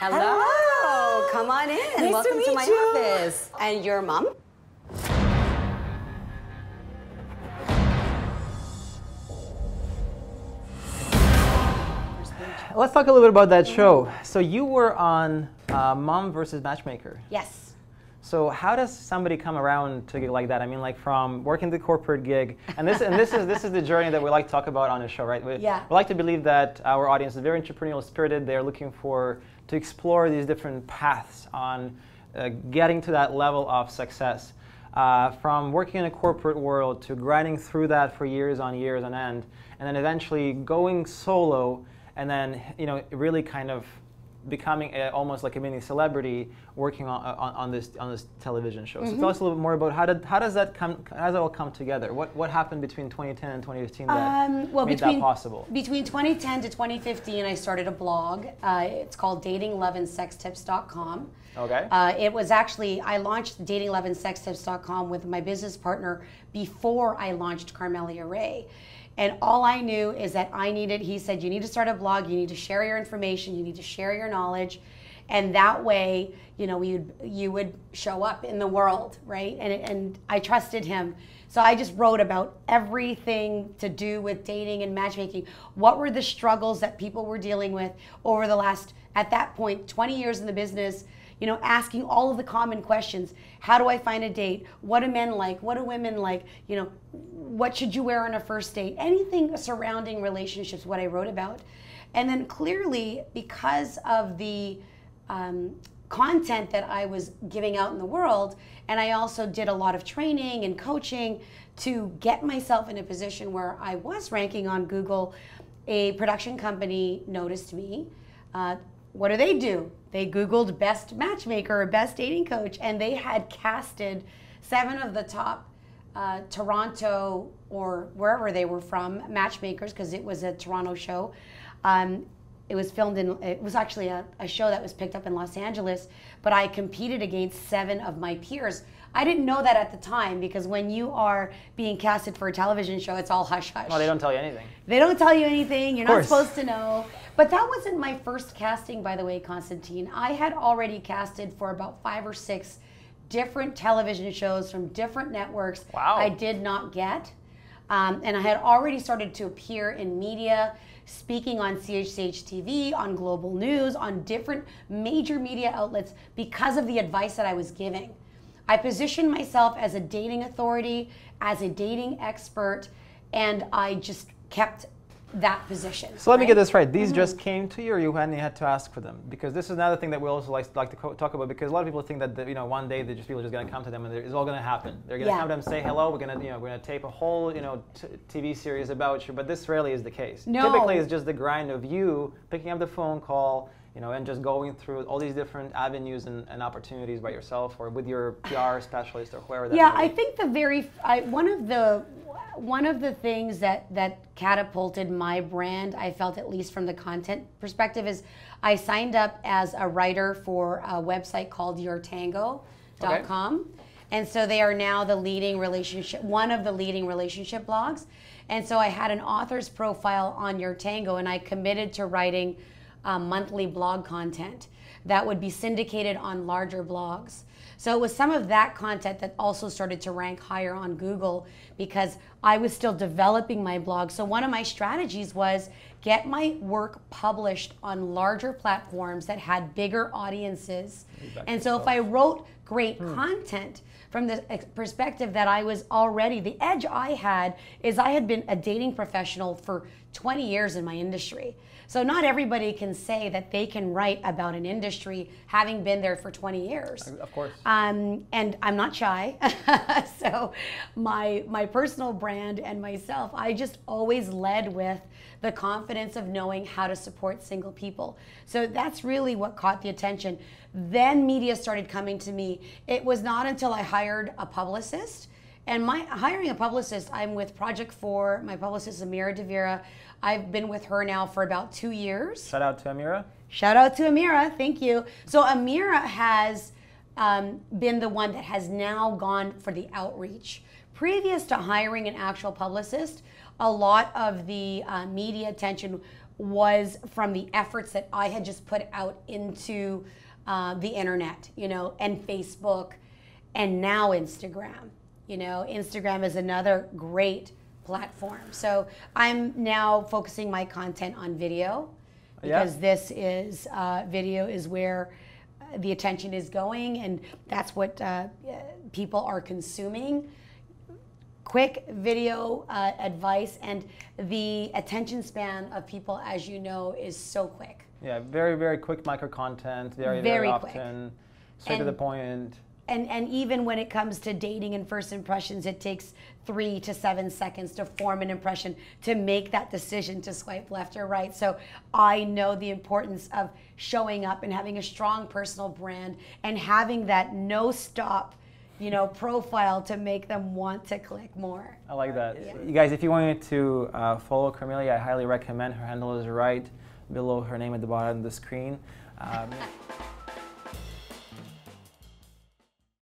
Hello. Come on in. Nice Welcome to my office. And your mom? Let's talk a little bit about that show. So you were on Mom versus Matchmaker. Yes. So how does somebody come around to a gig like that? I mean, like from working the corporate gig, and this is the journey that we like to talk about on the show, right? We like to believe that our audience is very entrepreneurial spirited. They're looking to explore these different paths on getting to that level of success. From working in a corporate world to grinding through that for years on end, and then eventually going solo, and then really kind of becoming almost like a mini celebrity working on this television show. So tell us a little bit more about how does that all come together? What happened between 2010 and 2015 that made that possible? Between 2010 to 2015, I started a blog. It's called datingloveandsextips.com. Okay. It was actually, I launched datingloveandsextips.com with my business partner before I launched Carmelia Ray. And all I knew is that he said, you need to start a blog, you need to share your information, you need to share your knowledge. And that way, you would show up in the world, right? And I trusted him. So I just wrote about everything to do with dating and matchmaking. What were the struggles that people were dealing with over the last, at that point, 20 years in the business, asking all of the common questions. How do I find a date? What do men like? What do women like? What should you wear on a first date? Anything surrounding relationships, what I wrote about. And then clearly, because of the content that I was giving out in the world, and I also did a lot of training and coaching to get myself in a position where I was ranking on Google, a production company noticed me. What do? They Googled best matchmaker or best dating coach, and they had casted 7 of the top Toronto or wherever they were from matchmakers, because it was a Toronto show. It was actually a show that was picked up in Los Angeles, but I competed against 7 of my peers. I didn't know that at the time, because when you are being casted for a television show, it's all hush-hush. Well, they don't tell you anything. They don't tell you anything. You're not supposed to know. But that wasn't my first casting, by the way, Konstantin. I had already casted for about 5 or 6 different television shows from different networks. Wow. I did not get. And I had already started to appear in media, speaking on CHCH TV, on Global News, on different major media outlets because of the advice that I was giving. I positioned myself as a dating authority, as a dating expert, and I just kept that position. So let me get this right. These just came to you, or you had to ask for them? Because this is another thing that we also like to talk about, because a lot of people think that one day people are just going to come to them and it's all going to happen. They're going to come to them and say, hello, we're going to tape a whole TV series about you, but this rarely is the case. No. Typically it's just the grind of you picking up the phone call, and just going through all these different avenues and opportunities by yourself or with your PR specialist or whoever that may be. I think one of the things that catapulted my brand, I felt, at least from the content perspective, is I signed up as a writer for a website called yourtango.com. Okay. And so they are now one of the leading relationship blogs. And so I had an author's profile on Yourtango, and I committed to writing monthly blog content that would be syndicated on larger blogs. So it was some of that content that also started to rank higher on Google, because I was still developing my blog. So one of my strategies was get my work published on larger platforms that had bigger audiences. And so if I wrote great content from the perspective that I was already, the edge I had is I had been a dating professional for 20 years in my industry. So not everybody can say that they can write about an industry having been there for 20 years. Of course. And I'm not shy. So my personal brand and myself, I just always led with the confidence of knowing how to support single people. So that's really what caught the attention. Then media started coming to me. It was not until I hired a publicist. And hiring a publicist, I'm with Project 4. My publicist is Amira Devera. I've been with her now for about 2 years. Shout out to Amira. Shout out to Amira, thank you. So Amira has been the one that has now gone for the outreach. Previous to hiring an actual publicist, a lot of the media attention was from the efforts that I had just put out into the internet, you know, and Facebook, and now Instagram. You know, Instagram is another great platform. So I'm now focusing my content on video, because this is, video is where the attention is going, and that's what people are consuming. Quick video advice, and the attention span of people, as you know, is so quick. Yeah, very, very quick micro content, very often, straight to the point. And even when it comes to dating and first impressions, it takes 3 to 7 seconds to form an impression, to make that decision to swipe left or right. So I know the importance of showing up and having a strong personal brand and having that no stop, you know, profile to make them want to click more. I like that. Yeah. You guys, if you wanted to follow Carmelia, I highly recommend. Her handle is right below her name at the bottom of the screen.